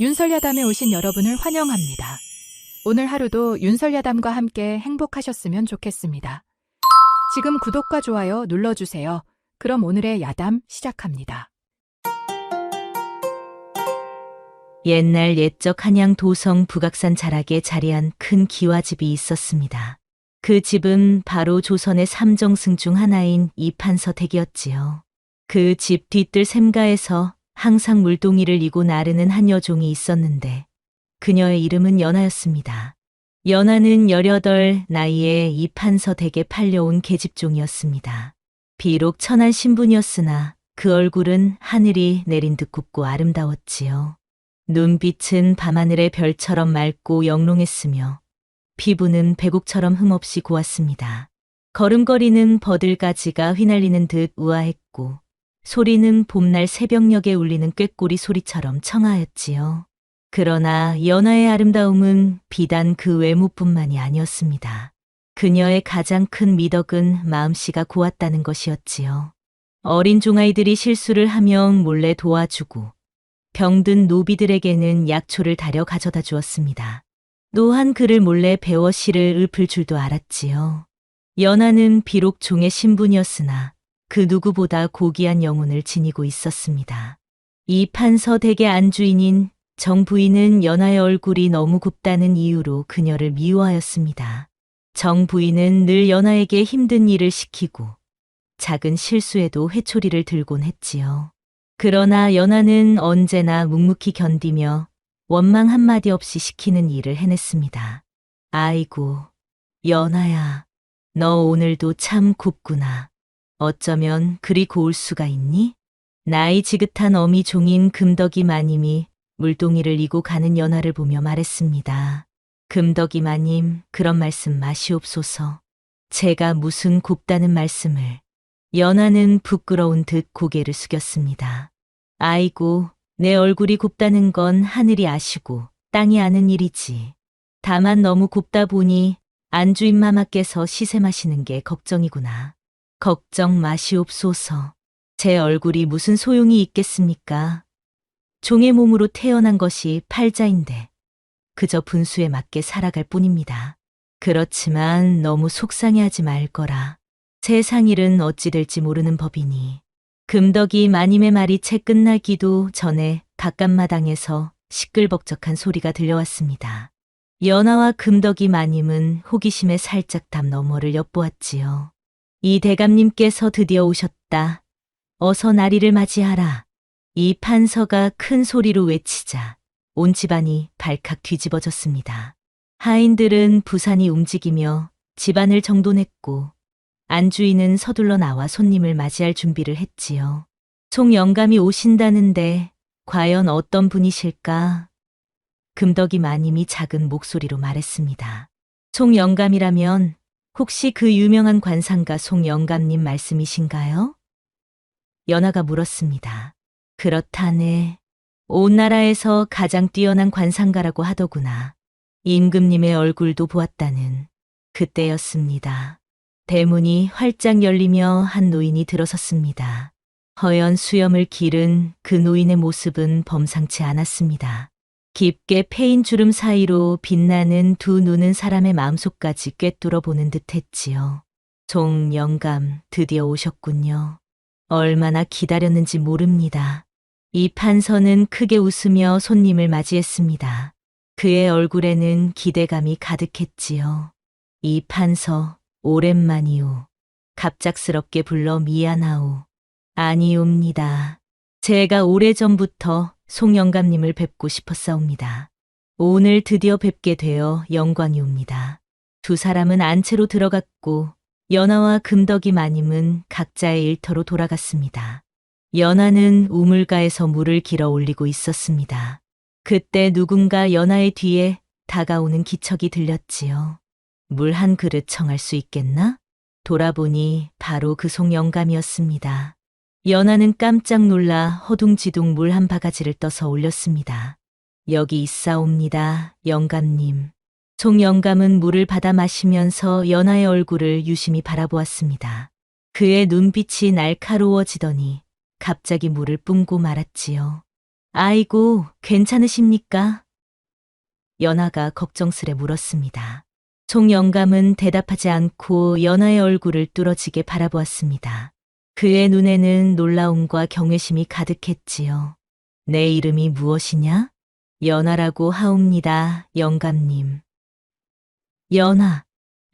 윤설야담에 오신 여러분을 환영합니다. 오늘 하루도 윤설야담과 함께 행복하셨으면 좋겠습니다. 지금 구독과 좋아요 눌러주세요. 그럼 오늘의 야담 시작합니다. 옛날 옛적 한양 도성 북악산 자락에 자리한 큰 기와집이 있었습니다. 그 집은 바로 조선의 삼정승 중 하나인 이판서댁이었지요. 그 집 뒤뜰 샘가에서 항상 물동이를 이고 나르는 한 여종이 있었는데 그녀의 이름은 연하였습니다. 연하는 18 나이에 이판서댁에 팔려온 계집종이었습니다. 비록 천한 신분이었으나 그 얼굴은 하늘이 내린 듯 곱고 아름다웠지요. 눈빛은 밤하늘의 별처럼 맑고 영롱했으며 피부는 백옥처럼 흠없이 고왔습니다. 걸음걸이는 버들가지가 휘날리는 듯 우아했고 소리는 봄날 새벽녘에 울리는 꾀꼬리 소리처럼 청아했지요. 그러나 연하의 아름다움은 비단 그 외모뿐만이 아니었습니다. 그녀의 가장 큰 미덕은 마음씨가 고왔다는 것이었지요. 어린 종아이들이 실수를 하면 몰래 도와주고 병든 노비들에게는 약초를 다려 가져다 주었습니다. 또한 그를 몰래 배워 시를 읊을 줄도 알았지요. 연하는 비록 종의 신분이었으나 그 누구보다 고귀한 영혼을 지니고 있었습니다. 이판서 댁의 안주인인 정 부인은 연하의 얼굴이 너무 곱다는 이유로 그녀를 미워하였습니다. 정 부인은 늘 연하에게 힘든 일을 시키고 작은 실수에도 회초리를 들곤 했지요. 그러나 연하는 언제나 묵묵히 견디며 원망 한마디 없이 시키는 일을 해냈습니다. 아이고, 연하야, 너 오늘도 참 곱구나. 어쩌면 그리 고울 수가 있니? 나이 지긋한 어미 종인 금덕이 마님이 물동이를 이고 가는 연하를 보며 말했습니다. 금덕이 마님, 그런 말씀 마시옵소서. 제가 무슨 곱다는 말씀을. 연하는 부끄러운 듯 고개를 숙였습니다. 아이고, 내 얼굴이 곱다는 건 하늘이 아시고 땅이 아는 일이지. 다만 너무 곱다 보니 안주인 마마께서 시샘하시는 게 걱정이구나. 걱정 마시옵소서. 제 얼굴이 무슨 소용이 있겠습니까? 종의 몸으로 태어난 것이 팔자인데 그저 분수에 맞게 살아갈 뿐입니다. 그렇지만 너무 속상해하지 말거라. 세상 일은 어찌 될지 모르는 법이니. 금덕이 마님의 말이 채 끝나기도 전에 바깥마당에서 시끌벅적한 소리가 들려왔습니다. 연하와 금덕이 마님은 호기심에 살짝 담 너머를 엿보았지요. 이 대감님께서 드디어 오셨다. 어서 나리를 맞이하라. 이 판서가 큰 소리로 외치자 온 집안이 발칵 뒤집어졌습니다. 하인들은 부산이 움직이며 집안을 정돈했고 안주인은 서둘러 나와 손님을 맞이할 준비를 했지요. 총영감이 오신다는데 과연 어떤 분이실까? 금덕이 마님이 작은 목소리로 말했습니다. 총영감이라면 혹시 그 유명한 관상가 송영감님 말씀이신가요? 연하가 물었습니다. 그렇다네. 온 나라에서 가장 뛰어난 관상가라고 하더구나. 임금님의 얼굴도 보았다는 그때였습니다. 대문이 활짝 열리며 한 노인이 들어섰습니다. 허연 수염을 기른 그 노인의 모습은 범상치 않았습니다. 깊게 패인 주름 사이로 빛나는 두 눈은 사람의 마음속까지 꿰뚫어 보는 듯 했지요. 송영감, 드디어 오셨군요. 얼마나 기다렸는지 모릅니다. 이 판서는 크게 웃으며 손님을 맞이했습니다. 그의 얼굴에는 기대감이 가득했지요. 이 판서, 오랜만이오. 갑작스럽게 불러 미안하오. 아니옵니다. 제가 오래전부터 송영감님을 뵙고 싶었사옵니다. 오늘 드디어 뵙게 되어 영광이옵니다. 두 사람은 안채로 들어갔고 연하와 금덕이 마님은 각자의 일터로 돌아갔습니다. 연하는 우물가에서 물을 길어 올리고 있었습니다. 그때 누군가 연하의 뒤에 다가오는 기척이 들렸지요. 물 한 그릇 청할 수 있겠나? 돌아보니 바로 그 송영감이었습니다. 연하는 깜짝 놀라 허둥지둥 물 한 바가지를 떠서 올렸습니다. 여기 있사옵니다, 영감님. 송영감은 물을 받아 마시면서 연하의 얼굴을 유심히 바라보았습니다. 그의 눈빛이 날카로워지더니 갑자기 물을 뿜고 말았지요. 아이고, 괜찮으십니까? 연하가 걱정스레 물었습니다. 송영감은 대답하지 않고 연하의 얼굴을 뚫어지게 바라보았습니다. 그의 눈에는 놀라움과 경외심이 가득했지요. 내 이름이 무엇이냐? 연하라고 하옵니다, 영감님. 연하,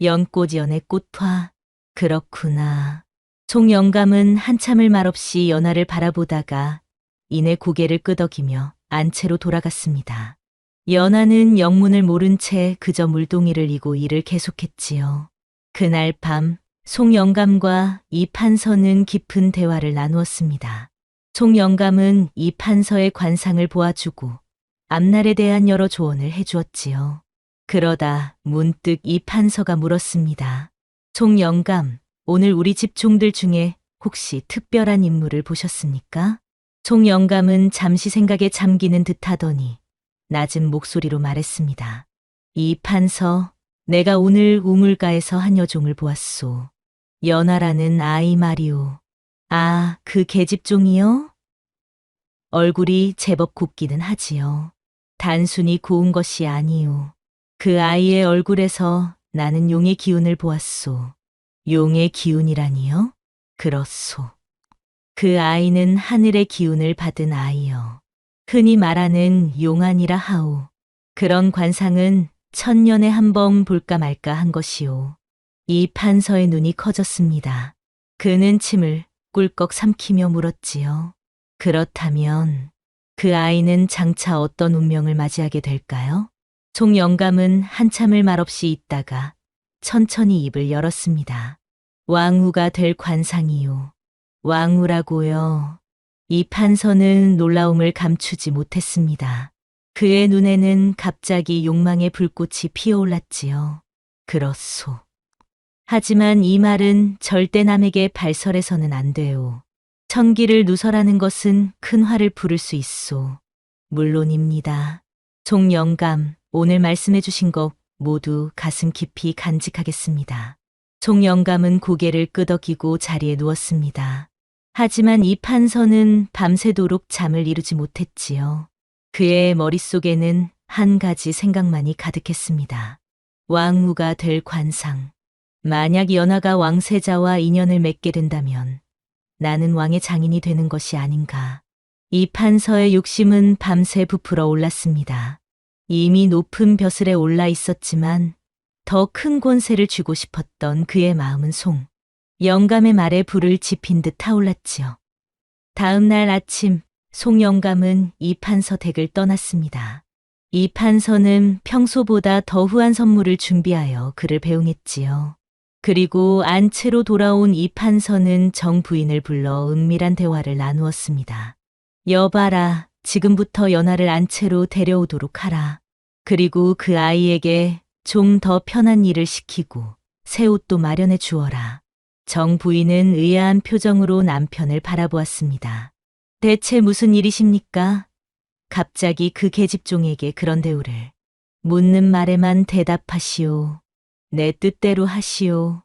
연꽃 연의 꽃화. 그렇구나. 송영감은 한참을 말없이 연하를 바라보다가 이내 고개를 끄덕이며 안채로 돌아갔습니다. 연하는 영문을 모른 채 그저 물동이를 이고 일을 계속했지요. 그날 밤 송영감과 이 판서는 깊은 대화를 나누었습니다. 송영감은 이 판서의 관상을 보아주고 앞날에 대한 여러 조언을 해주었지요. 그러다 문득 이 판서가 물었습니다. 송영감, 오늘 우리 집 종들 중에 혹시 특별한 인물을 보셨습니까? 송영감은 잠시 생각에 잠기는 듯하더니 낮은 목소리로 말했습니다. 이 판서, 내가 오늘 우물가에서 한 여종을 보았소. 연하라는 아이 말이오. 아, 그 계집종이요? 얼굴이 제법 곱기는 하지요. 단순히 고운 것이 아니오. 그 아이의 얼굴에서 나는 용의 기운을 보았소. 용의 기운이라니요? 그렇소. 그 아이는 하늘의 기운을 받은 아이요. 흔히 말하는 용안이라 하오. 그런 관상은 천년에 한 번 볼까 말까 한 것이오. 이 판서의 눈이 커졌습니다. 그는 침을 꿀꺽 삼키며 물었지요. 그렇다면 그 아이는 장차 어떤 운명을 맞이하게 될까요? 송영감은 한참을 말없이 있다가 천천히 입을 열었습니다. 왕후가 될 관상이요. 왕후라고요. 이 판서는 놀라움을 감추지 못했습니다. 그의 눈에는 갑자기 욕망의 불꽃이 피어올랐지요. 그렇소. 하지만 이 말은 절대 남에게 발설해서는 안 돼요. 천기를 누설하는 것은 큰 화를 부를 수 있소. 물론입니다. 송영감, 오늘 말씀해 주신 것 모두 가슴 깊이 간직하겠습니다. 송영감은 고개를 끄덕이고 자리에 누웠습니다. 하지만 이 판서는 밤새도록 잠을 이루지 못했지요. 그의 머릿속에는 한 가지 생각만이 가득했습니다. 왕후가 될 관상. 만약 연하가 왕세자와 인연을 맺게 된다면 나는 왕의 장인이 되는 것이 아닌가. 이 판서의 욕심은 밤새 부풀어 올랐습니다. 이미 높은 벼슬에 올라 있었지만 더 큰 권세를 쥐고 싶었던 그의 마음은 영감의 말에 불을 지핀 듯 타올랐지요. 다음 날 아침 송영감은 이 판서 댁을 떠났습니다. 이 판서는 평소보다 더 후한 선물을 준비하여 그를 배웅했지요. 그리고 안채로 돌아온 이 판서는 정 부인을 불러 은밀한 대화를 나누었습니다. 여봐라, 지금부터 연하를 안채로 데려오도록 하라. 그리고 그 아이에게 좀 더 편한 일을 시키고 새 옷도 마련해 주어라. 정 부인은 의아한 표정으로 남편을 바라보았습니다. 대체 무슨 일이십니까? 갑자기 그 계집종에게 그런 대우를. 묻는 말에만 대답하시오. 내 뜻대로 하시오.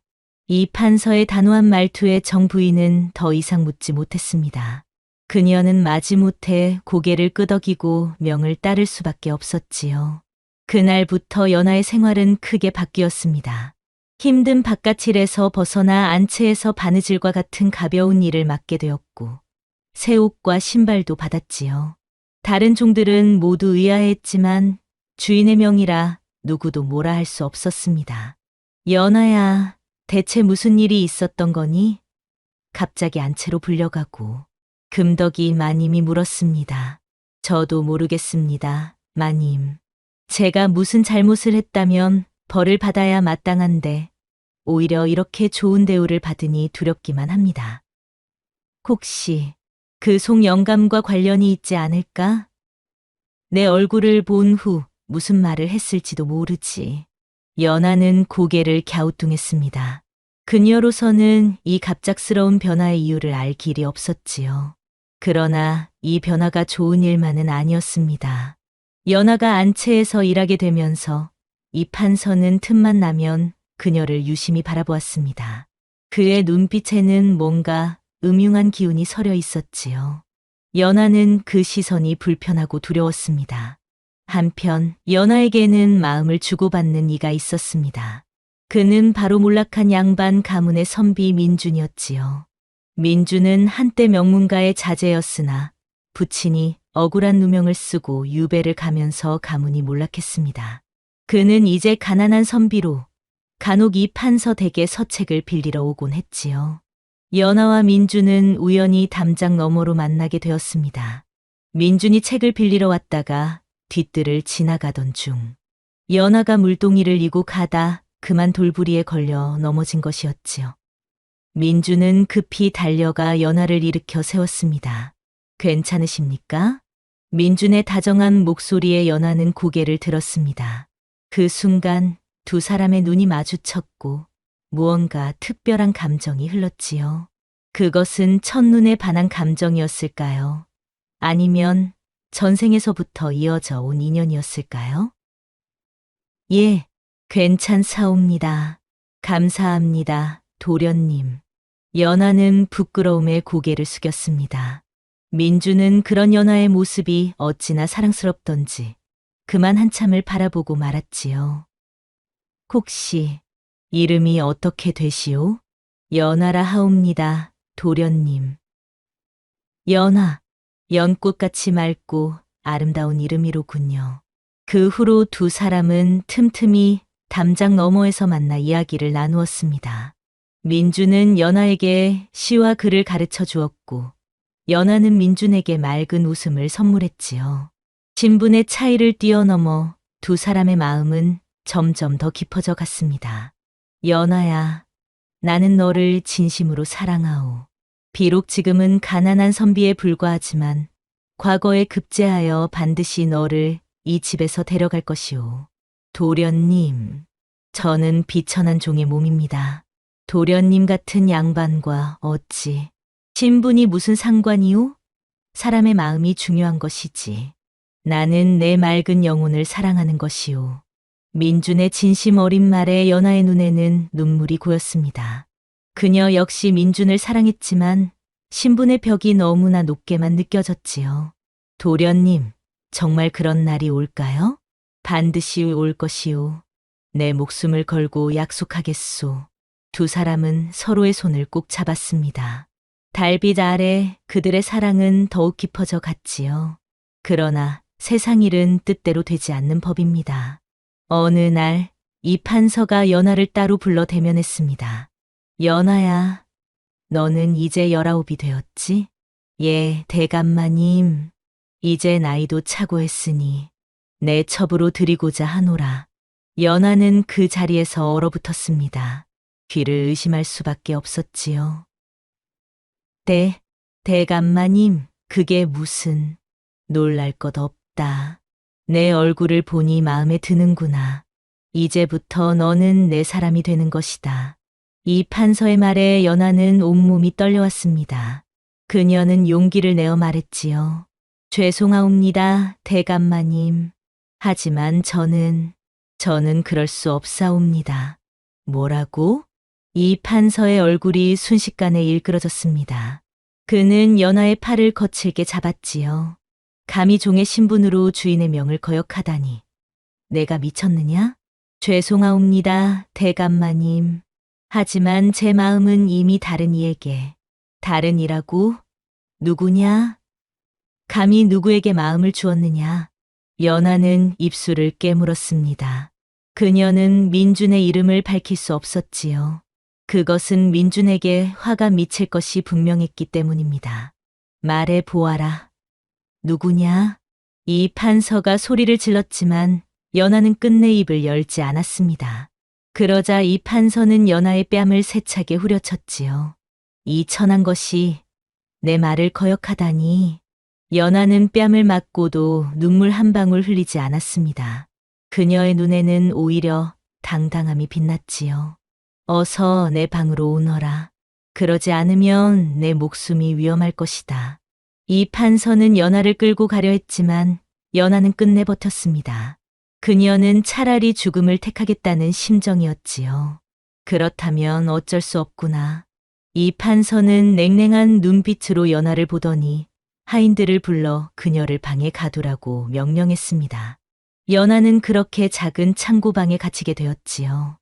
이 판서의 단호한 말투에 정 부인은 더 이상 묻지 못했습니다. 그녀는 마지못해 고개를 끄덕이고 명을 따를 수밖에 없었지요. 그날부터 연하의 생활은 크게 바뀌었습니다. 힘든 바깥일에서 벗어나 안채에서 바느질과 같은 가벼운 일을 맡게 되었고 새 옷과 신발도 받았지요. 다른 종들은 모두 의아했지만 주인의 명이라 누구도 뭐라 할 수 없었습니다. 연하야, 대체 무슨 일이 있었던 거니? 갑자기 안채로 불려가고 금덕이 마님이 물었습니다. 저도 모르겠습니다, 마님. 제가 무슨 잘못을 했다면 벌을 받아야 마땅한데 오히려 이렇게 좋은 대우를 받으니 두렵기만 합니다. 혹시 그 송영감과 관련이 있지 않을까? 내 얼굴을 본 후 무슨 말을 했을지도 모르지. 연하는 고개를 갸우뚱했습니다. 그녀로서는 이 갑작스러운 변화의 이유를 알 길이 없었지요. 그러나 이 변화가 좋은 일만은 아니었습니다. 연하가 안채에서 일하게 되면서 이 판서는 틈만 나면 그녀를 유심히 바라보았습니다. 그의 눈빛에는 뭔가 음흉한 기운이 서려 있었지요. 연하는 그 시선이 불편하고 두려웠습니다. 한편 연하에게는 마음을 주고받는 이가 있었습니다. 그는 바로 몰락한 양반 가문의 선비 민준이었지요. 민준은 한때 명문가의 자제였으나 부친이 억울한 누명을 쓰고 유배를 가면서 가문이 몰락했습니다. 그는 이제 가난한 선비로 간혹 이 판서 댁에 서책을 빌리러 오곤 했지요. 연하와 민준은 우연히 담장 너머로 만나게 되었습니다. 민준이 책을 빌리러 왔다가 뒷뜰을 지나가던 중 연하가 물동이를 이고 가다 그만 돌부리에 걸려 넘어진 것이었지요. 민준은 급히 달려가 연하를 일으켜 세웠습니다. 괜찮으십니까? 민준의 다정한 목소리에 연하는 고개를 들었습니다. 그 순간 두 사람의 눈이 마주쳤고 무언가 특별한 감정이 흘렀지요. 그것은 첫눈에 반한 감정이었을까요? 아니면 전생에서부터 이어져 온 인연이었을까요? 예, 괜찮사옵니다. 감사합니다, 도련님. 연하는 부끄러움에 고개를 숙였습니다. 민주는 그런 연하의 모습이 어찌나 사랑스럽던지 그만 한참을 바라보고 말았지요. 혹시 이름이 어떻게 되시오? 연하라 하옵니다, 도련님. 연하, 연꽃같이 맑고 아름다운 이름이로군요. 그 후로 두 사람은 틈틈이 담장 너머에서 만나 이야기를 나누었습니다. 민주는 연하에게 시와 글을 가르쳐 주었고 연하는 민준에게 맑은 웃음을 선물했지요. 신분의 차이를 뛰어넘어 두 사람의 마음은 점점 더 깊어져 갔습니다. 연하야, 나는 너를 진심으로 사랑하오. 비록 지금은 가난한 선비에 불과하지만 과거에 급제하여 반드시 너를 이 집에서 데려갈 것이오. 도련님, 저는 비천한 종의 몸입니다. 도련님 같은 양반과 어찌 신분이 무슨 상관이오? 사람의 마음이 중요한 것이지. 나는 내 맑은 영혼을 사랑하는 것이오. 민준의 진심 어린 말에 연하의 눈에는 눈물이 고였습니다. 그녀 역시 민준을 사랑했지만 신분의 벽이 너무나 높게만 느껴졌지요. 도련님, 정말 그런 날이 올까요? 반드시 올 것이오. 내 목숨을 걸고 약속하겠소. 두 사람은 서로의 손을 꼭 잡았습니다. 달빛 아래 그들의 사랑은 더욱 깊어져 갔지요. 그러나 세상 일은 뜻대로 되지 않는 법입니다. 어느 날 이 판서가 연하를 따로 불러 대면했습니다. 연하야, 너는 이제 19이 되었지? 예, 대감마님. 이제 나이도 차고 했으니 내 첩으로 드리고자 하노라. 연하는 그 자리에서 얼어붙었습니다. 귀를 의심할 수밖에 없었지요. 대감마님, 그게 무슨... 놀랄 것 없다. 내 얼굴을 보니 마음에 드는구나. 이제부터 너는 내 사람이 되는 것이다. 이 판서의 말에 연하는 온몸이 떨려왔습니다. 그녀는 용기를 내어 말했지요. 죄송하옵니다, 대감마님. 하지만 저는 그럴 수 없사옵니다. 뭐라고? 이 판서의 얼굴이 순식간에 일그러졌습니다. 그는 연하의 팔을 거칠게 잡았지요. 감히 종의 신분으로 주인의 명을 거역하다니. 내가 미쳤느냐? 죄송하옵니다, 대감마님. 하지만 제 마음은 이미 다른 이에게. 다른 이라고? 누구냐? 감히 누구에게 마음을 주었느냐? 연하는 입술을 깨물었습니다. 그녀는 민준의 이름을 밝힐 수 없었지요. 그것은 민준에게 화가 미칠 것이 분명했기 때문입니다. 말해 보아라. 누구냐? 이 판서가 소리를 질렀지만 연하는 끝내 입을 열지 않았습니다. 그러자 이 판서는 연하의 뺨을 세차게 후려쳤지요. 이 천한 것이 내 말을 거역하다니. 연하는 뺨을 맞고도 눈물 한 방울 흘리지 않았습니다. 그녀의 눈에는 오히려 당당함이 빛났지요. 어서 내 방으로 오너라. 그러지 않으면 내 목숨이 위험할 것이다. 이 판서는 연하를 끌고 가려 했지만 연하는 끝내 버텼습니다. 그녀는 차라리 죽음을 택하겠다는 심정이었지요. 그렇다면 어쩔 수 없구나. 이 판서는 냉랭한 눈빛으로 연하를 보더니 하인들을 불러 그녀를 방에 가두라고 명령했습니다. 연하는 그렇게 작은 창고방에 갇히게 되었지요.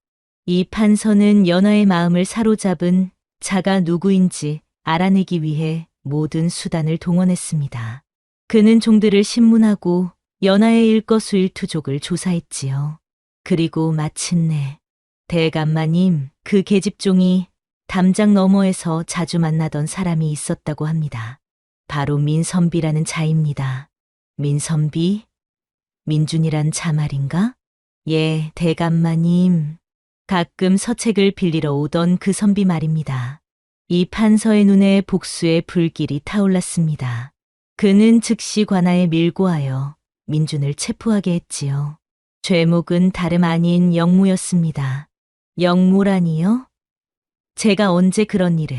이 판서는 연하의 마음을 사로잡은 자가 누구인지 알아내기 위해 모든 수단을 동원했습니다. 그는 종들을 신문하고 연하의 일거수일투족을 조사했지요. 그리고 마침내 대감마님, 그 계집종이 담장 너머에서 자주 만나던 사람이 있었다고 합니다. 바로 민선비라는 자입니다. 민선비? 민준이란 자 말인가? 예, 대감마님. 가끔 서책을 빌리러 오던 그 선비 말입니다. 이 판서의 눈에 복수의 불길이 타올랐습니다. 그는 즉시 관아에 밀고하여 민준을 체포하게 했지요. 죄목은 다름 아닌 영무였습니다. 영무라니요? 제가 언제 그런 일을.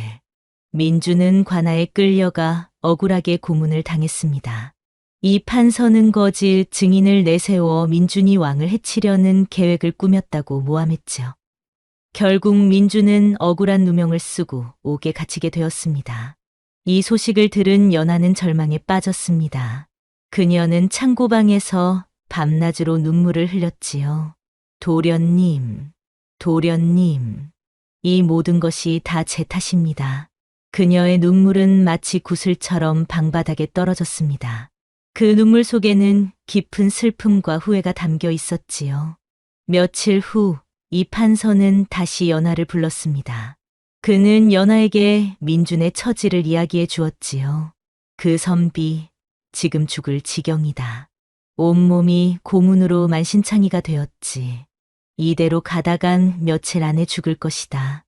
민준은 관아에 끌려가 억울하게 고문을 당했습니다. 이 판서는 거짓 증인을 내세워 민준이 왕을 해치려는 계획을 꾸몄다고 모함했죠. 결국 민준은 억울한 누명을 쓰고 옥에 갇히게 되었습니다. 이 소식을 들은 연하는 절망에 빠졌습니다. 그녀는 창고방에서 밤낮으로 눈물을 흘렸지요. 도련님, 도련님, 이 모든 것이 다 제 탓입니다. 그녀의 눈물은 마치 구슬처럼 방바닥에 떨어졌습니다. 그 눈물 속에는 깊은 슬픔과 후회가 담겨 있었지요. 며칠 후, 이 판서는 다시 연하를 불렀습니다. 그는 연하에게 민준의 처지를 이야기해 주었지요. 그 선비, 지금 죽을 지경이다. 온몸이 고문으로 만신창이가 되었지. 이대로 가다간 며칠 안에 죽을 것이다.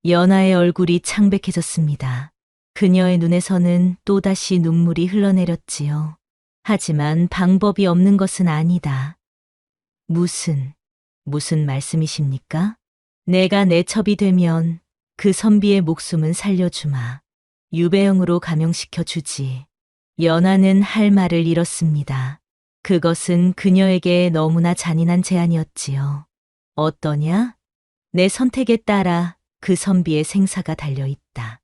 연하의 얼굴이 창백해졌습니다. 그녀의 눈에서는 또다시 눈물이 흘러내렸지요. 하지만 방법이 없는 것은 아니다. 무슨 말씀이십니까? 내가 내 첩이 되면 그 선비의 목숨은 살려주마. 유배형으로 감형시켜 주지. 연하는 할 말을 잃었습니다. 그것은 그녀에게 너무나 잔인한 제안이었지요. 어떠냐? 내 선택에 따라 그 선비의 생사가 달려있다.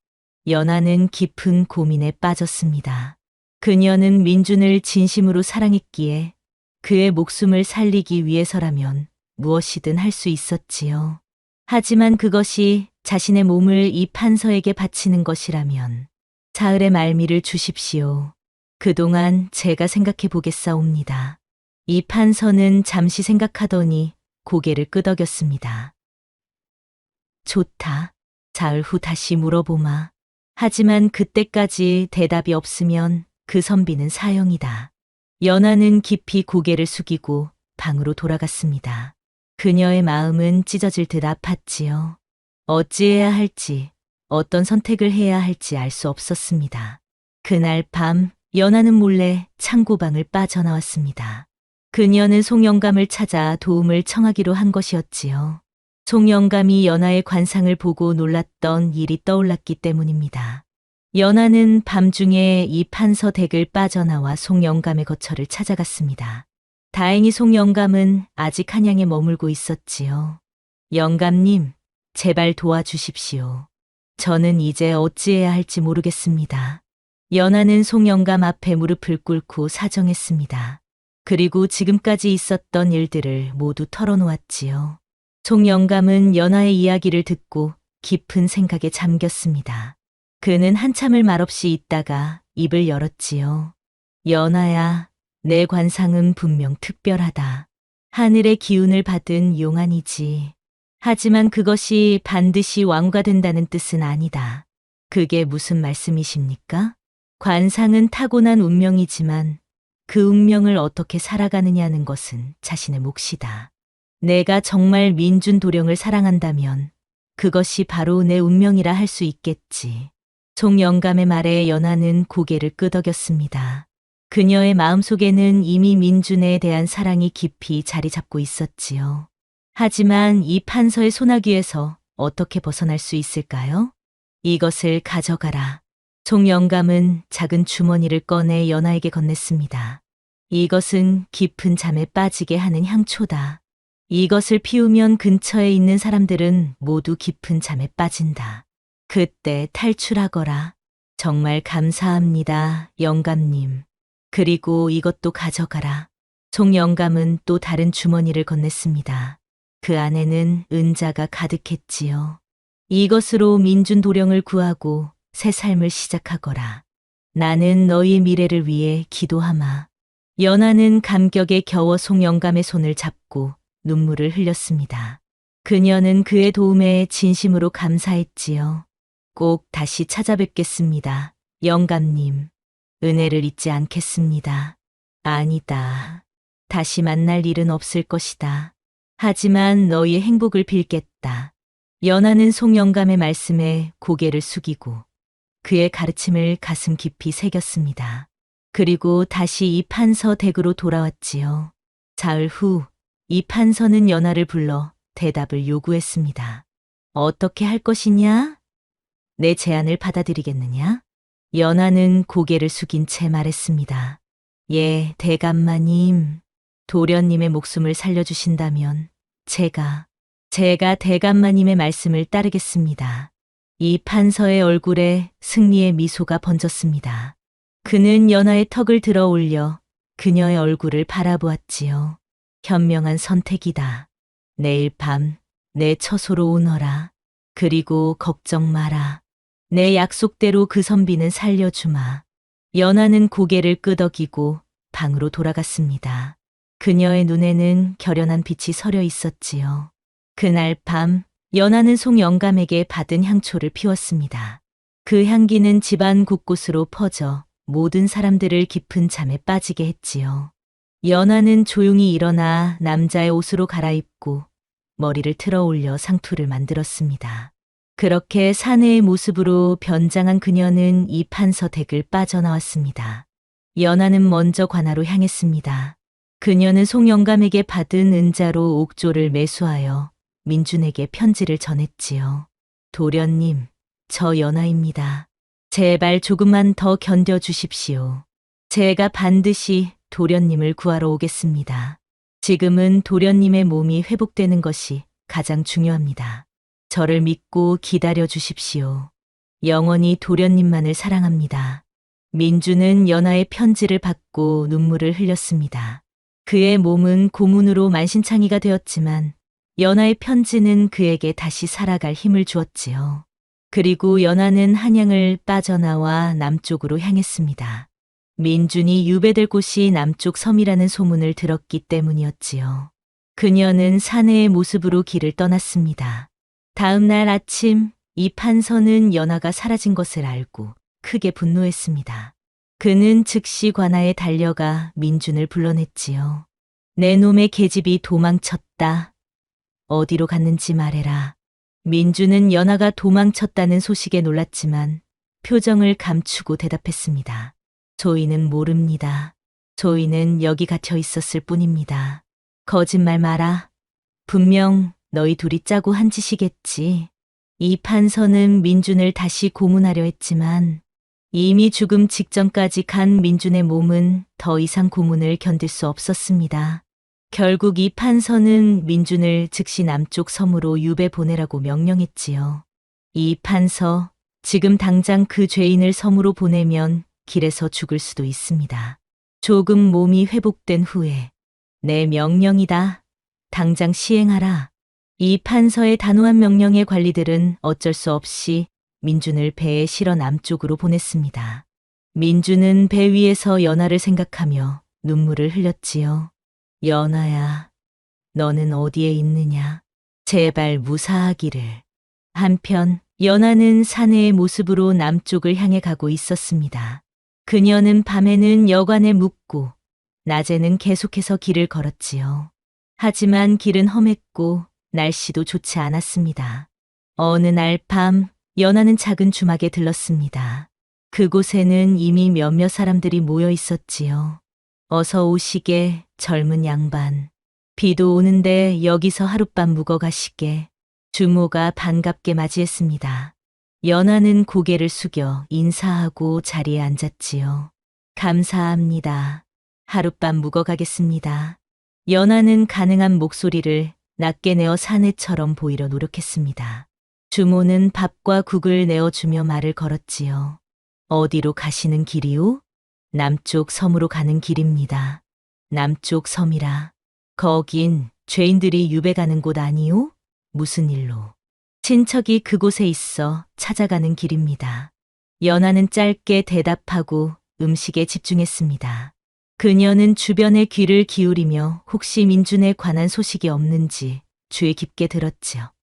연하는 깊은 고민에 빠졌습니다. 그녀는 민준을 진심으로 사랑했기에 그의 목숨을 살리기 위해서라면 무엇이든 할 수 있었지요. 하지만 그것이 자신의 몸을 이 판서에게 바치는 것이라면 사흘의 말미를 주십시오. 그동안 제가 생각해 보겠사옵니다. 이 판서는 잠시 생각하더니 고개를 끄덕였습니다. 좋다. 사흘 후 다시 물어보마. 하지만 그때까지 대답이 없으면 그 선비는 사형이다. 연하는 깊이 고개를 숙이고 방으로 돌아갔습니다. 그녀의 마음은 찢어질 듯 아팠지요. 어찌해야 할지, 어떤 선택을 해야 할지 알 수 없었습니다. 그날 밤, 연하는 몰래 창고방을 빠져나왔습니다. 그녀는 송영감을 찾아 도움을 청하기로 한 것이었지요. 송영감이 연하의 관상을 보고 놀랐던 일이 떠올랐기 때문입니다. 연하는 밤중에 이 판서 댁을 빠져나와 송영감의 거처를 찾아갔습니다. 다행히 송영감은 아직 한양에 머물고 있었지요. 영감님, 제발 도와주십시오. 저는 이제 어찌해야 할지 모르겠습니다. 연하는 송영감 앞에 무릎을 꿇고 사정했습니다. 그리고 지금까지 있었던 일들을 모두 털어놓았지요. 송영감은 연하의 이야기를 듣고 깊은 생각에 잠겼습니다. 그는 한참을 말없이 있다가 입을 열었지요. 연하야, 내 관상은 분명 특별하다. 하늘의 기운을 받은 용안이지. 하지만 그것이 반드시 왕후가 된다는 뜻은 아니다. 그게 무슨 말씀이십니까? 관상은 타고난 운명이지만 그 운명을 어떻게 살아가느냐는 것은 자신의 몫이다. 내가 정말 민준 도령을 사랑한다면 그것이 바로 내 운명이라 할 수 있겠지. 송영감의 말에 연하는 고개를 끄덕였습니다. 그녀의 마음속에는 이미 민준에 대한 사랑이 깊이 자리 잡고 있었지요. 하지만 이 판서의 소나귀에서 어떻게 벗어날 수 있을까요? 이것을 가져가라. 송영감은 작은 주머니를 꺼내 연하에게 건넸습니다. 이것은 깊은 잠에 빠지게 하는 향초다. 이것을 피우면 근처에 있는 사람들은 모두 깊은 잠에 빠진다. 그때 탈출하거라. 정말 감사합니다, 영감님. 그리고 이것도 가져가라. 송 영감은 또 다른 주머니를 건넸습니다. 그 안에는 은자가 가득했지요. 이것으로 민준 도령을 구하고 새 삶을 시작하거라. 나는 너희의 미래를 위해 기도하마. 연하는 감격에 겨워 송 영감의 손을 잡고 눈물을 흘렸습니다. 그녀는 그의 도움에 진심으로 감사했지요. 꼭 다시 찾아뵙겠습니다, 영감님. 은혜를 잊지 않겠습니다. 아니다. 다시 만날 일은 없을 것이다. 하지만 너희의 행복을 빌겠다. 연하는 송 영감의 말씀에 고개를 숙이고 그의 가르침을 가슴 깊이 새겼습니다. 그리고 다시 이 판서 댁으로 돌아왔지요. 사흘 후 이 판서는 연하를 불러 대답을 요구했습니다. 어떻게 할 것이냐? 내 제안을 받아들이겠느냐? 연하는 고개를 숙인 채 말했습니다. 예, 대감마님. 도련님의 목숨을 살려주신다면 제가 대감마님의 말씀을 따르겠습니다. 이 판서의 얼굴에 승리의 미소가 번졌습니다. 그는 연하의 턱을 들어 올려 그녀의 얼굴을 바라보았지요. 현명한 선택이다. 내일 밤 내 처소로 오너라. 그리고 걱정 마라. 내 약속대로 그 선비는 살려주마. 연하는 고개를 끄덕이고 방으로 돌아갔습니다. 그녀의 눈에는 결연한 빛이 서려 있었지요. 그날 밤 연하는 송 영감에게 받은 향초를 피웠습니다. 그 향기는 집안 곳곳으로 퍼져 모든 사람들을 깊은 잠에 빠지게 했지요. 연하는 조용히 일어나 남자의 옷으로 갈아입고 머리를 틀어 올려 상투를 만들었습니다. 그렇게 사내의 모습으로 변장한 그녀는 이 판서 댁을 빠져나왔습니다. 연하는 먼저 관하로 향했습니다. 그녀는 송 영감에게 받은 은자로 옥조를 매수하여 민준에게 편지를 전했지요. 도련님, 저 연하입니다. 제발 조금만 더 견뎌주십시오. 제가 반드시 도련님을 구하러 오겠습니다. 지금은 도련님의 몸이 회복되는 것이 가장 중요합니다. 저를 믿고 기다려 주십시오. 영원히 도련님만을 사랑합니다. 민주는 연하의 편지를 받고 눈물을 흘렸습니다. 그의 몸은 고문으로 만신창이가 되었지만 연하의 편지는 그에게 다시 살아갈 힘을 주었지요. 그리고 연하는 한양을 빠져나와 남쪽으로 향했습니다. 민준이 유배될 곳이 남쪽 섬이라는 소문을 들었기 때문이었지요. 그녀는 사내의 모습으로 길을 떠났습니다. 다음 날 아침 이 판서는 연하가 사라진 것을 알고 크게 분노했습니다. 그는 즉시 관아에 달려가 민준을 불러냈지요. 내 놈의 계집이 도망쳤다. 어디로 갔는지 말해라. 민준은 연하가 도망쳤다는 소식에 놀랐지만 표정을 감추고 대답했습니다. 저희는 모릅니다. 저희는 여기 갇혀 있었을 뿐입니다. 거짓말 마라. 분명 너희 둘이 짜고 한 짓이겠지. 이 판서는 민준을 다시 고문하려 했지만 이미 죽음 직전까지 간 민준의 몸은 더 이상 고문을 견딜 수 없었습니다. 결국 이 판서는 민준을 즉시 남쪽 섬으로 유배 보내라고 명령했지요. 이 판서, 지금 당장 그 죄인을 섬으로 보내면 길에서 죽을 수도 있습니다. 조금 몸이 회복된 후에 내 명령이다. 당장 시행하라. 이 판서의 단호한 명령에 관리들은 어쩔 수 없이 민준을 배에 실어 남쪽으로 보냈습니다. 민준은 배 위에서 연하를 생각하며 눈물을 흘렸지요. 연하야, 너는 어디에 있느냐? 제발 무사하기를. 한편 연하는 사내의 모습으로 남쪽을 향해 가고 있었습니다. 그녀는 밤에는 여관에 묵고 낮에는 계속해서 길을 걸었지요. 하지만 길은 험했고 날씨도 좋지 않았습니다. 어느 날 밤 연하는 작은 주막에 들렀습니다. 그곳에는 이미 몇몇 사람들이 모여 있었지요. 어서 오시게 젊은 양반. 비도 오는데 여기서 하룻밤 묵어 가시게. 주모가 반갑게 맞이했습니다. 연하는 고개를 숙여 인사하고 자리에 앉았지요. 감사합니다. 하룻밤 묵어 가겠습니다. 연하는 가능한 목소리를 낮게 내어 사내처럼 보이려 노력했습니다. 주모는 밥과 국을 내어주며 말을 걸었지요. 어디로 가시는 길이요? 남쪽 섬으로 가는 길입니다. 남쪽 섬이라. 거긴 죄인들이 유배 가는 곳 아니요? 무슨 일로? 친척이 그곳에 있어 찾아가는 길입니다. 연하는 짧게 대답하고 음식에 집중했습니다. 그녀는 주변에 귀를 기울이며 혹시 민준에 관한 소식이 없는지 주의 깊게 들었지요.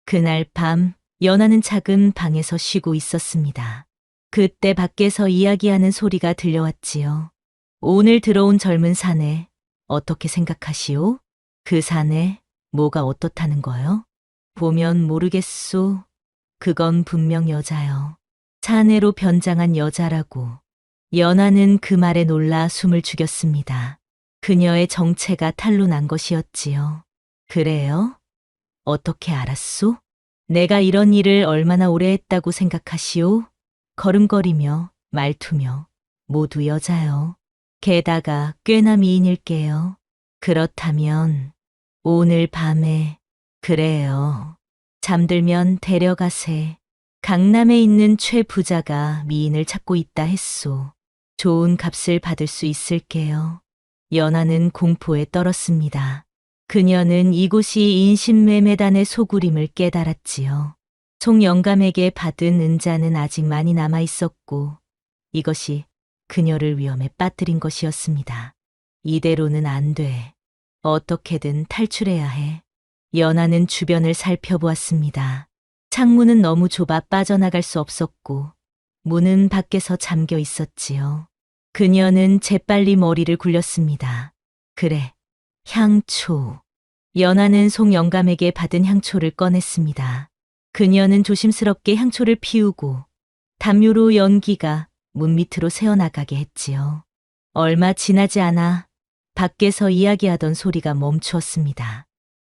그날 밤 연하는 작은 방에서 쉬고 있었습니다. 그때 밖에서 이야기하는 소리가 들려왔지요. 오늘 들어온 젊은 사내 어떻게 생각하시오? 그 사내 뭐가 어떻다는 거요? 보면 모르겠소. 그건 분명 여자요. 사내로 변장한 여자라고. 연하는 그 말에 놀라 숨을 죽였습니다. 그녀의 정체가 탄로 난 것이었지요. 그래요? 어떻게 알았소? 내가 이런 일을 얼마나 오래 했다고 생각하시오? 걸음걸이며 말투며 모두 여자요. 게다가 꽤나 미인일게요. 그렇다면 오늘 밤에 그래요. 잠들면 데려가세. 강남에 있는 최 부자가 미인을 찾고 있다 했소. 좋은 값을 받을 수 있을게요. 연하는 공포에 떨었습니다. 그녀는 이곳이 인신매매단의 소굴임을 깨달았지요. 송 영감에게 받은 은자는 아직 많이 남아 있었고 이것이 그녀를 위험에 빠뜨린 것이었습니다. 이대로는 안 돼. 어떻게든 탈출해야 해. 연하는 주변을 살펴보았습니다. 창문은 너무 좁아 빠져나갈 수 없었고 문은 밖에서 잠겨 있었지요. 그녀는 재빨리 머리를 굴렸습니다. 그래, 향초. 연하는 송 영감에게 받은 향초를 꺼냈습니다. 그녀는 조심스럽게 향초를 피우고 담요로 연기가 문 밑으로 새어나가게 했지요. 얼마 지나지 않아 밖에서 이야기하던 소리가 멈추었습니다.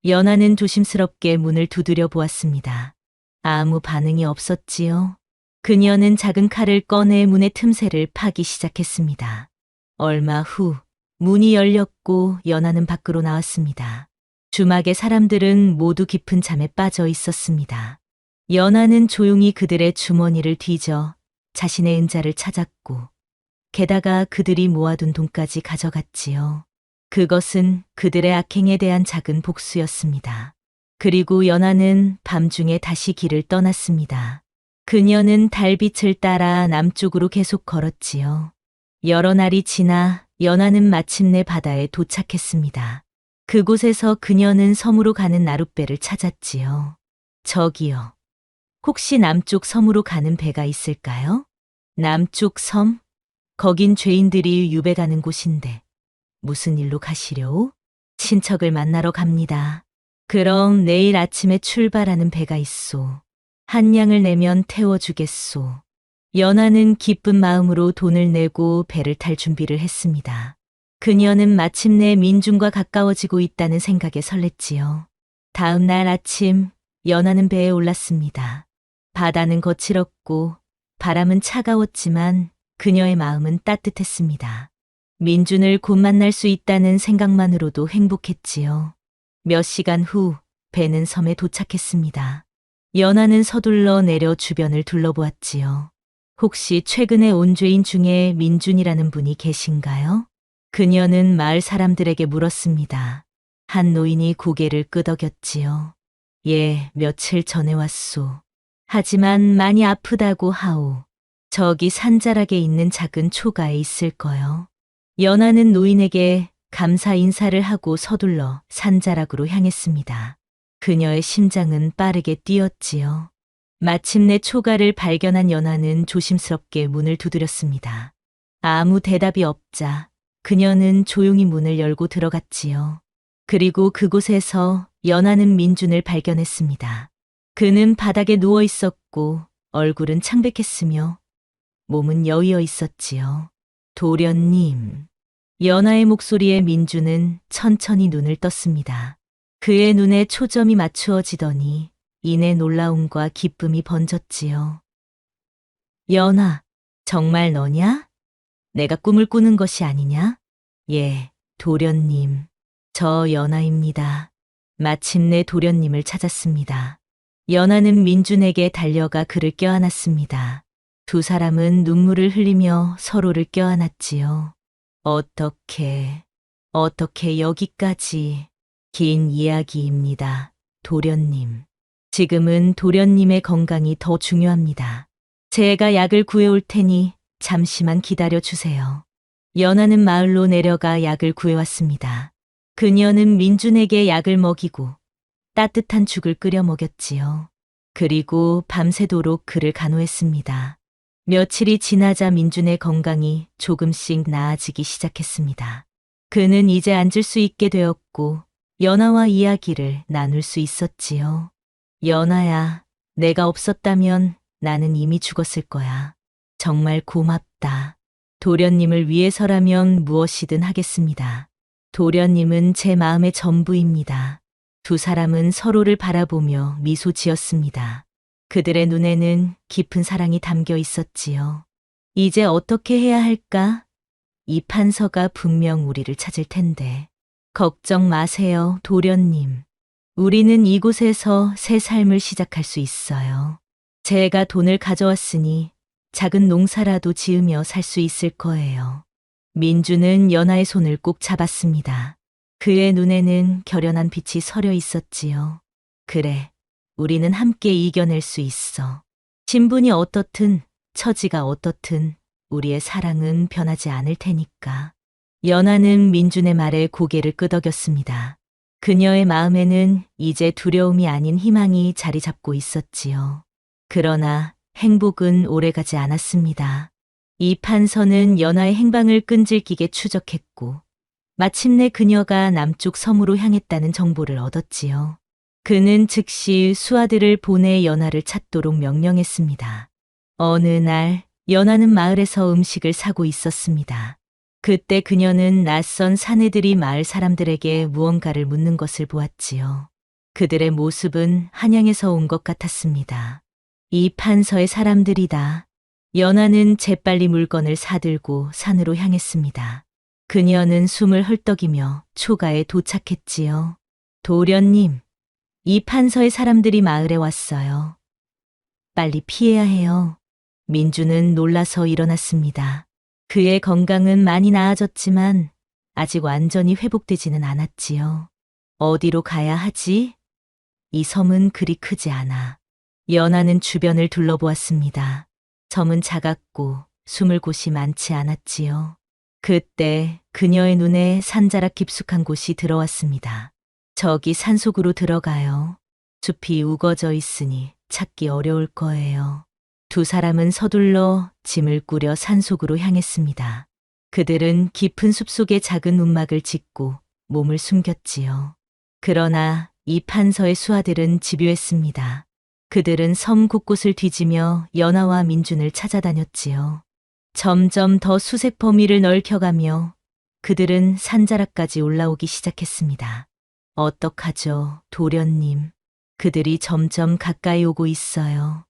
연하는 조심스럽게 문을 두드려 보았습니다. 아무 반응이 없었지요. 그녀는 작은 칼을 꺼내 문의 틈새를 파기 시작했습니다. 얼마 후 문이 열렸고 연하는 밖으로 나왔습니다. 주막의 사람들은 모두 깊은 잠에 빠져 있었습니다. 연하는 조용히 그들의 주머니를 뒤져 자신의 은자를 찾았고 게다가 그들이 모아둔 돈까지 가져갔지요. 그것은 그들의 악행에 대한 작은 복수였습니다. 그리고 연하는 밤중에 다시 길을 떠났습니다. 그녀는 달빛을 따라 남쪽으로 계속 걸었지요. 여러 날이 지나 연하는 마침내 바다에 도착했습니다. 그곳에서 그녀는 섬으로 가는 나룻배를 찾았지요. 저기요. 혹시 남쪽 섬으로 가는 배가 있을까요? 남쪽 섬? 거긴 죄인들이 유배 가는 곳인데 무슨 일로 가시려오? 친척을 만나러 갑니다. 그럼 내일 아침에 출발하는 배가 있소. 한 양을 내면 태워주겠소. 연하는 기쁜 마음으로 돈을 내고 배를 탈 준비를 했습니다. 그녀는 마침내 민준과 가까워지고 있다는 생각에 설렜지요. 다음 날 아침 연하는 배에 올랐습니다. 바다는 거칠었고 바람은 차가웠지만 그녀의 마음은 따뜻했습니다. 민준을 곧 만날 수 있다는 생각만으로도 행복했지요. 몇 시간 후 배는 섬에 도착했습니다. 연하는 서둘러 내려 주변을 둘러보았지요. 혹시 최근에 온 죄인 중에 민준이라는 분이 계신가요? 그녀는 마을 사람들에게 물었습니다. 한 노인이 고개를 끄덕였지요. 예, 며칠 전에 왔소. 하지만 많이 아프다고 하오. 저기 산자락에 있는 작은 초가에 있을 거요. 연하는 노인에게 감사 인사를 하고 서둘러 산자락으로 향했습니다. 그녀의 심장은 빠르게 뛰었지요. 마침내 초가를 발견한 연하는 조심스럽게 문을 두드렸습니다. 아무 대답이 없자 그녀는 조용히 문을 열고 들어갔지요. 그리고 그곳에서 연하는 민준을 발견했습니다. 그는 바닥에 누워 있었고 얼굴은 창백했으며 몸은 여위어 있었지요. 도련님. 연하의 목소리에 민준은 천천히 눈을 떴습니다. 그의 눈에 초점이 맞추어지더니 이내 놀라움과 기쁨이 번졌지요. 연하, 정말 너냐? 내가 꿈을 꾸는 것이 아니냐? 예, 도련님. 저 연하입니다. 마침내 도련님을 찾았습니다. 연하는 민준에게 달려가 그를 껴안았습니다. 두 사람은 눈물을 흘리며 서로를 껴안았지요. 어떻게 여기까지. 긴 이야기입니다. 도련님. 지금은 도련님의 건강이 더 중요합니다. 제가 약을 구해올 테니 잠시만 기다려 주세요. 연하는 마을로 내려가 약을 구해왔습니다. 그녀는 민준에게 약을 먹이고 따뜻한 죽을 끓여 먹였지요. 그리고 밤새도록 그를 간호했습니다. 며칠이 지나자 민준의 건강이 조금씩 나아지기 시작했습니다. 그는 이제 앉을 수 있게 되었고 연하와 이야기를 나눌 수 있었지요. 연하야, 내가 없었다면 나는 이미 죽었을 거야. 정말 고맙다. 도련님을 위해서라면 무엇이든 하겠습니다. 도련님은 제 마음의 전부입니다. 두 사람은 서로를 바라보며 미소 지었습니다. 그들의 눈에는 깊은 사랑이 담겨 있었지요. 이제 어떻게 해야 할까? 이 판서가 분명 우리를 찾을 텐데. 걱정 마세요, 도련님. 우리는 이곳에서 새 삶을 시작할 수 있어요. 제가 돈을 가져왔으니 작은 농사라도 지으며 살 수 있을 거예요. 민주는 연하의 손을 꼭 잡았습니다. 그의 눈에는 결연한 빛이 서려 있었지요. 그래, 우리는 함께 이겨낼 수 있어. 신분이 어떻든 처지가 어떻든 우리의 사랑은 변하지 않을 테니까. 연하는 민준의 말에 고개를 끄덕였습니다. 그녀의 마음에는 이제 두려움이 아닌 희망이 자리 잡고 있었지요. 그러나 행복은 오래가지 않았습니다. 이 판서는 연하의 행방을 끈질기게 추적했고 마침내 그녀가 남쪽 섬으로 향했다는 정보를 얻었지요. 그는 즉시 수하들을 보내 연하를 찾도록 명령했습니다. 어느 날 연하는 마을에서 음식을 사고 있었습니다. 그때 그녀는 낯선 사내들이 마을 사람들에게 무언가를 묻는 것을 보았지요. 그들의 모습은 한양에서 온 것 같았습니다. 이 판서의 사람들이다. 연하는 재빨리 물건을 사들고 산으로 향했습니다. 그녀는 숨을 헐떡이며 초가에 도착했지요. 도련님, 이 판서의 사람들이 마을에 왔어요. 빨리 피해야 해요. 민주는 놀라서 일어났습니다. 그의 건강은 많이 나아졌지만 아직 완전히 회복되지는 않았지요. 어디로 가야 하지? 이 섬은 그리 크지 않아. 연하는 주변을 둘러보았습니다. 섬은 작았고 숨을 곳이 많지 않았지요. 그때 그녀의 눈에 산자락 깊숙한 곳이 들어왔습니다. 저기 산속으로 들어가요. 숲이 우거져 있으니 찾기 어려울 거예요. 두 사람은 서둘러 짐을 꾸려 산속으로 향했습니다. 그들은 깊은 숲속에 작은 움막을 짓고 몸을 숨겼지요. 그러나 이 판서의 수하들은 집요했습니다. 그들은 섬 곳곳을 뒤지며 연하와 민준을 찾아다녔지요. 점점 더 수색 범위를 넓혀가며 그들은 산자락까지 올라오기 시작했습니다. 어떡하죠, 도련님. 그들이 점점 가까이 오고 있어요.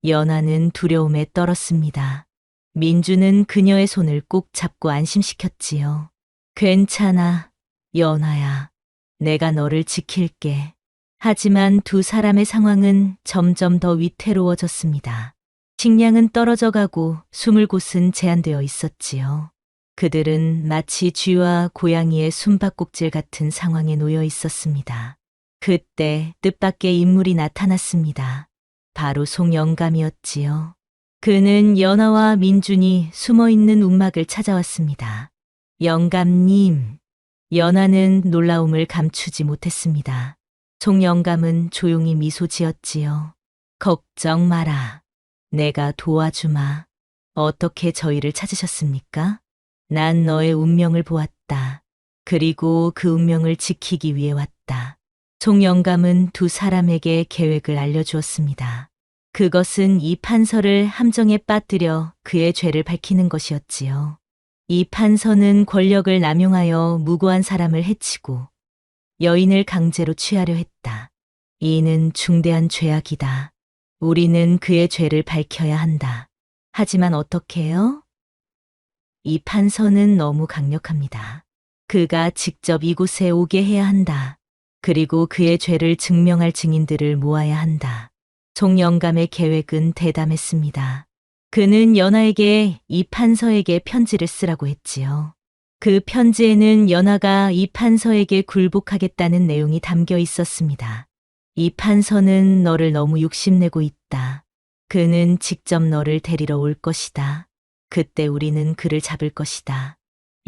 연하는 두려움에 떨었습니다. 민주는 그녀의 손을 꼭 잡고 안심시켰지요. 괜찮아, 연하야. 내가 너를 지킬게. 하지만 두 사람의 상황은 점점 더 위태로워졌습니다. 식량은 떨어져 가고 숨을 곳은 제한되어 있었지요. 그들은 마치 쥐와 고양이의 숨바꼭질 같은 상황에 놓여 있었습니다. 그때 뜻밖의 인물이 나타났습니다. 바로 송영감이었지요. 그는 연하와 민준이 숨어있는 움막을 찾아왔습니다. 영감님. 연하는 놀라움을 감추지 못했습니다. 송영감은 조용히 미소 지었지요. 걱정 마라. 내가 도와주마. 어떻게 저희를 찾으셨습니까? 난 너의 운명을 보았다. 그리고 그 운명을 지키기 위해 왔다. 송영감은 두 사람에게 계획을 알려주었습니다. 그것은 이 판서를 함정에 빠뜨려 그의 죄를 밝히는 것이었지요. 이 판서는 권력을 남용하여 무고한 사람을 해치고 여인을 강제로 취하려 했다. 이는 중대한 죄악이다. 우리는 그의 죄를 밝혀야 한다. 하지만 어떻게 해요? 이 판서는 너무 강력합니다. 그가 직접 이곳에 오게 해야 한다. 그리고 그의 죄를 증명할 증인들을 모아야 한다. 송영감의 계획은 대담했습니다. 그는 연하에게 이 판서에게 편지를 쓰라고 했지요. 그 편지에는 연하가 이 판서에게 굴복하겠다는 내용이 담겨 있었습니다. 이 판서는 너를 너무 욕심내고 있다. 그는 직접 너를 데리러 올 것이다. 그때 우리는 그를 잡을 것이다.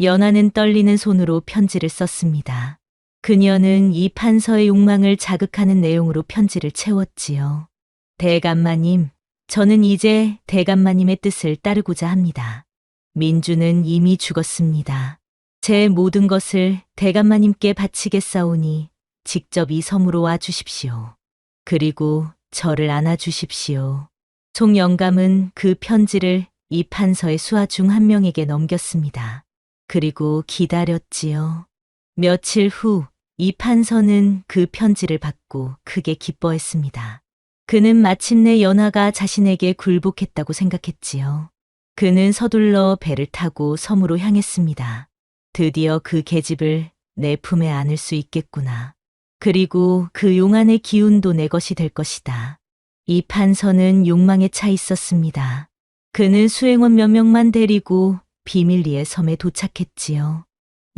연하는 떨리는 손으로 편지를 썼습니다. 그녀는 이 판서의 욕망을 자극하는 내용으로 편지를 채웠지요. 대감마님, 저는 이제 대감마님의 뜻을 따르고자 합니다. 민주는 이미 죽었습니다. 제 모든 것을 대감마님께 바치겠사오니 직접 이 섬으로 와 주십시오. 그리고 저를 안아주십시오. 송영감은 그 편지를 이 판서의 수하 중 한 명에게 넘겼습니다. 그리고 기다렸지요. 며칠 후 이 판서는 그 편지를 받고 크게 기뻐했습니다. 그는 마침내 연하가 자신에게 굴복했다고 생각했지요. 그는 서둘러 배를 타고 섬으로 향했습니다. 드디어 그 계집을 내 품에 안을 수 있겠구나. 그리고 그 용안의 기운도 내 것이 될 것이다. 이 판서는 욕망에 차 있었습니다. 그는 수행원 몇 명만 데리고 비밀리에 섬에 도착했지요.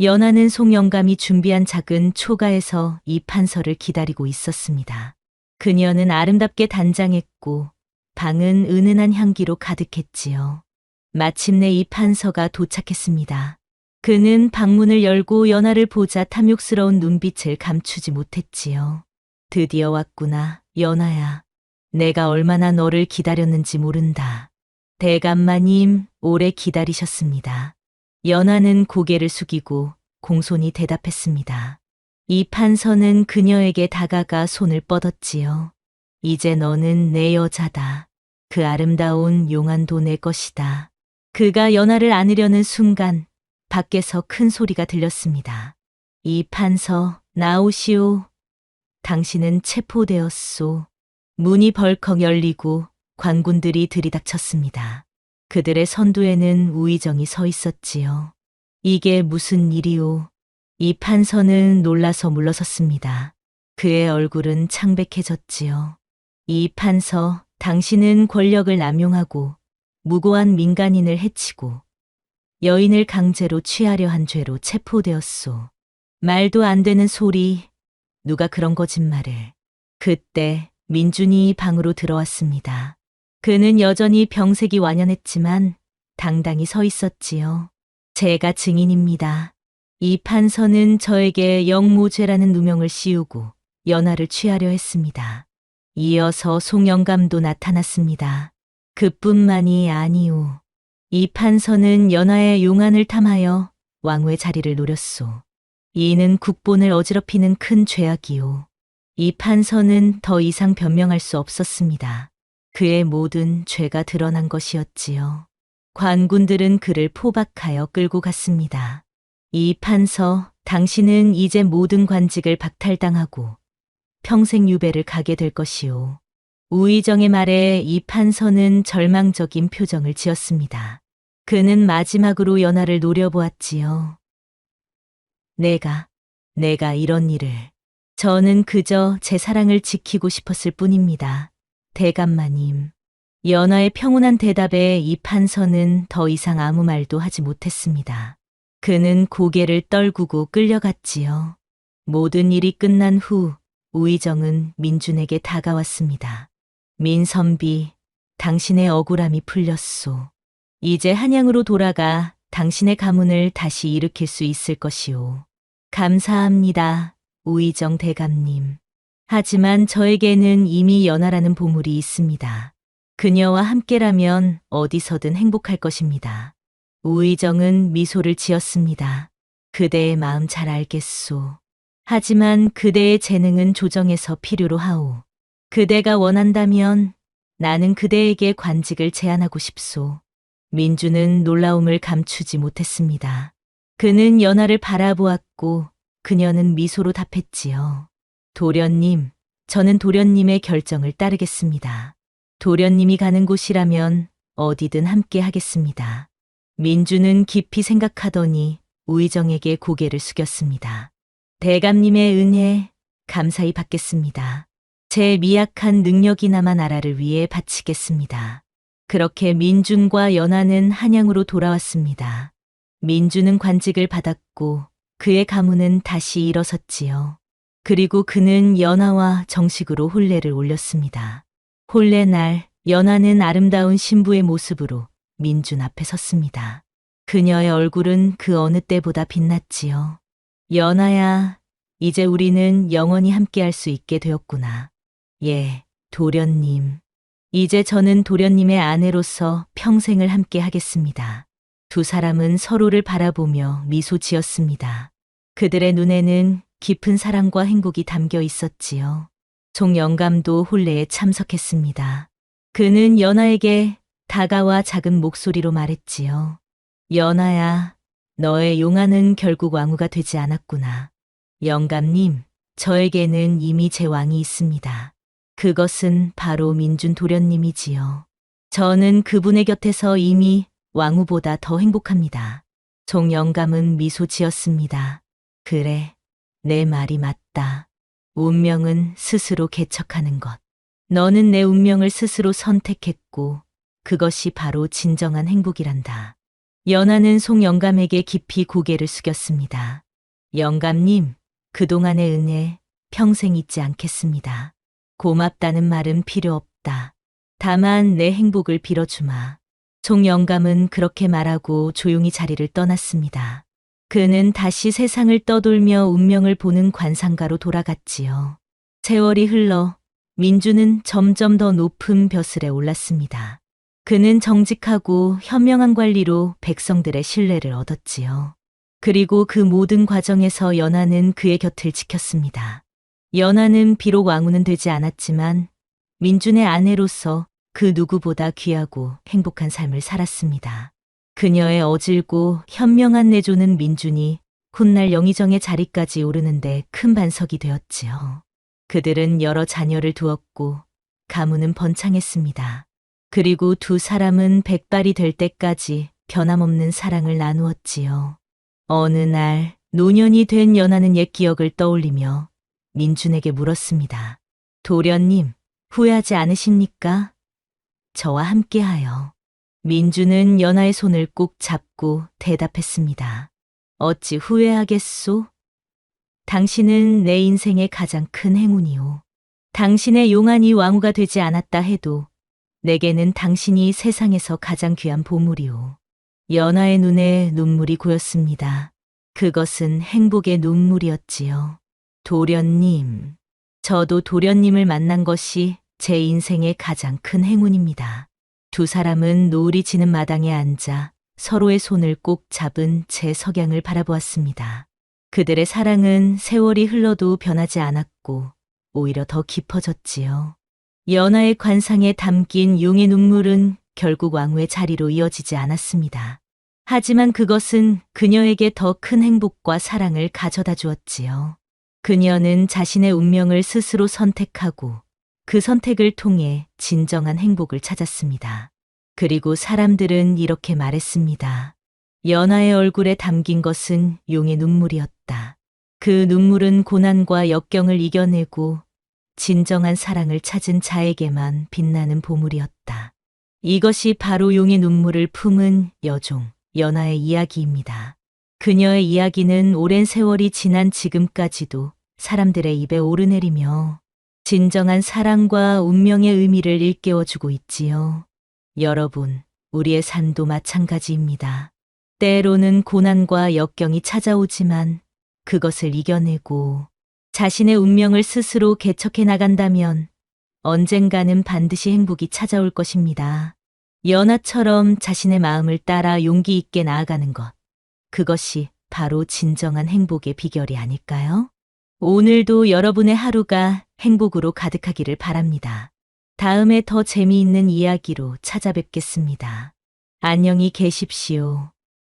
연하는 송영감이 준비한 작은 초가에서 이 판서를 기다리고 있었습니다. 그녀는 아름답게 단장했고 방은 은은한 향기로 가득했지요. 마침내 이 판서가 도착했습니다. 그는 방문을 열고 연하를 보자 탐욕스러운 눈빛을 감추지 못했지요. 드디어 왔구나, 연하야. 내가 얼마나 너를 기다렸는지 모른다. 대감마님, 오래 기다리셨습니다. 연하는 고개를 숙이고 공손히 대답했습니다. 이 판서는 그녀에게 다가가 손을 뻗었지요. 이제 너는 내 여자다. 그 아름다운 용안도 내 것이다. 그가 연하를 안으려는 순간 밖에서 큰 소리가 들렸습니다. 이 판서, 나오시오. 당신은 체포되었소. 문이 벌컥 열리고 관군들이 들이닥쳤습니다. 그들의 선두에는 우의정이 서 있었지요. 이게 무슨 일이오? 이 판서는 놀라서 물러섰습니다. 그의 얼굴은 창백해졌지요. 이 판서, 당신은 권력을 남용하고 무고한 민간인을 해치고 여인을 강제로 취하려 한 죄로 체포되었소. 말도 안 되는 소리. 누가 그런 거짓말을. 그때 민준이 방으로 들어왔습니다. 그는 여전히 병색이 완연했지만 당당히 서 있었지요. 제가 증인입니다. 이 판서는 저에게 영모죄라는 누명을 씌우고 연하를 취하려 했습니다. 이어서 송영감도 나타났습니다. 그뿐만이 아니오. 이 판서는 연하의 용안을 탐하여 왕후의 자리를 노렸소. 이는 국본을 어지럽히는 큰 죄악이오. 이 판서는 더 이상 변명할 수 없었습니다. 그의 모든 죄가 드러난 것이었지요. 관군들은 그를 포박하여 끌고 갔습니다. 이 판서, 당신은 이제 모든 관직을 박탈당하고 평생 유배를 가게 될 것이오. 우의정의 말에 이 판서는 절망적인 표정을 지었습니다. 그는 마지막으로 연하를 노려보았지요. 내가 이런 일을. 저는 그저 제 사랑을 지키고 싶었을 뿐입니다. 대감마님. 연하의 평온한 대답에 이 판서는 더 이상 아무 말도 하지 못했습니다. 그는 고개를 떨구고 끌려갔지요. 모든 일이 끝난 후 우의정은 민준에게 다가왔습니다. 민선비, 당신의 억울함이 풀렸소. 이제 한양으로 돌아가 당신의 가문을 다시 일으킬 수 있을 것이오. 감사합니다, 우의정 대감님. 하지만 저에게는 이미 연하라는 보물이 있습니다. 그녀와 함께라면 어디서든 행복할 것입니다. 우의정은 미소를 지었습니다. 그대의 마음 잘 알겠소. 하지만 그대의 재능은 조정에서 필요로 하오. 그대가 원한다면 나는 그대에게 관직을 제안하고 싶소. 민주는 놀라움을 감추지 못했습니다. 그는 연하를 바라보았고 그녀는 미소로 답했지요. 도련님, 저는 도련님의 결정을 따르겠습니다. 도련님이 가는 곳이라면 어디든 함께 하겠습니다. 민주는 깊이 생각하더니 우의정에게 고개를 숙였습니다. 대감님의 은혜 감사히 받겠습니다. 제 미약한 능력이나마 나라를 위해 바치겠습니다. 그렇게 민준과 연아는 한양으로 돌아왔습니다. 민준은 관직을 받았고 그의 가문은 다시 일어섰지요. 그리고 그는 연아와 정식으로 혼례를 올렸습니다. 혼례 날 연아는 아름다운 신부의 모습으로 민준 앞에 섰습니다. 그녀의 얼굴은 그 어느 때보다 빛났지요. 연아야, 이제 우리는 영원히 함께할 수 있게 되었구나. 예, 도련님. 이제 저는 도련님의 아내로서 평생을 함께 하겠습니다. 두 사람은 서로를 바라보며 미소 지었습니다. 그들의 눈에는 깊은 사랑과 행복이 담겨 있었지요. 총영감도 혼례에 참석했습니다. 그는 연아에게 다가와 작은 목소리로 말했지요. 연아야, 너의 용안은 결국 왕후가 되지 않았구나. 영감님, 저에게는 이미 제 왕이 있습니다. 그것은 바로 민준 도련님이지요. 저는 그분의 곁에서 이미 왕후보다 더 행복합니다. 종영감은 미소 지었습니다. 그래, 내 말이 맞다. 운명은 스스로 개척하는 것. 너는 내 운명을 스스로 선택했고 그것이 바로 진정한 행복이란다. 연아는 송영감에게 깊이 고개를 숙였습니다. 영감님, 그동안의 은혜 평생 잊지 않겠습니다. 고맙다는 말은 필요 없다. 다만 내 행복을 빌어주마. 총영감은 그렇게 말하고 조용히 자리를 떠났습니다. 그는 다시 세상을 떠돌며 운명을 보는 관상가로 돌아갔지요. 세월이 흘러 민주는 점점 더 높은 벼슬에 올랐습니다. 그는 정직하고 현명한 관리로 백성들의 신뢰를 얻었지요. 그리고 그 모든 과정에서 연아는 그의 곁을 지켰습니다. 연아는 비록 왕후는 되지 않았지만 민준의 아내로서 그 누구보다 귀하고 행복한 삶을 살았습니다. 그녀의 어질고 현명한 내조는 민준이 훗날 영의정의 자리까지 오르는데 큰 반석이 되었지요. 그들은 여러 자녀를 두었고 가문은 번창했습니다. 그리고 두 사람은 백발이 될 때까지 변함없는 사랑을 나누었지요. 어느 날 노년이 된 연아는 옛 기억을 떠올리며 민준에게 물었습니다. 도련님, 후회하지 않으십니까? 저와 함께하여. 민준은 연아의 손을 꼭 잡고 대답했습니다. 어찌 후회하겠소? 당신은 내 인생의 가장 큰 행운이오. 당신의 용안이 왕후가 되지 않았다 해도 내게는 당신이 세상에서 가장 귀한 보물이오. 연아의 눈에 눈물이 고였습니다. 그것은 행복의 눈물이었지요. 도련님, 저도 도련님을 만난 것이 제 인생의 가장 큰 행운입니다. 두 사람은 노을이 지는 마당에 앉아 서로의 손을 꼭 잡은 제 석양을 바라보았습니다. 그들의 사랑은 세월이 흘러도 변하지 않았고 오히려 더 깊어졌지요. 연아의 관상에 담긴 용의 눈물은 결국 왕후의 자리로 이어지지 않았습니다. 하지만 그것은 그녀에게 더 큰 행복과 사랑을 가져다 주었지요. 그녀는 자신의 운명을 스스로 선택하고 그 선택을 통해 진정한 행복을 찾았습니다. 그리고 사람들은 이렇게 말했습니다. 연아의 얼굴에 담긴 것은 용의 눈물이었다. 그 눈물은 고난과 역경을 이겨내고 진정한 사랑을 찾은 자에게만 빛나는 보물이었다. 이것이 바로 용의 눈물을 품은 여종, 연아의 이야기입니다. 그녀의 이야기는 오랜 세월이 지난 지금까지도 사람들의 입에 오르내리며 진정한 사랑과 운명의 의미를 일깨워주고 있지요. 여러분, 우리의 삶도 마찬가지입니다. 때로는 고난과 역경이 찾아오지만 그것을 이겨내고 자신의 운명을 스스로 개척해 나간다면 언젠가는 반드시 행복이 찾아올 것입니다. 연아처럼 자신의 마음을 따라 용기 있게 나아가는 것. 그것이 바로 진정한 행복의 비결이 아닐까요? 오늘도 여러분의 하루가 행복으로 가득하기를 바랍니다. 다음에 더 재미있는 이야기로 찾아뵙겠습니다. 안녕히 계십시오.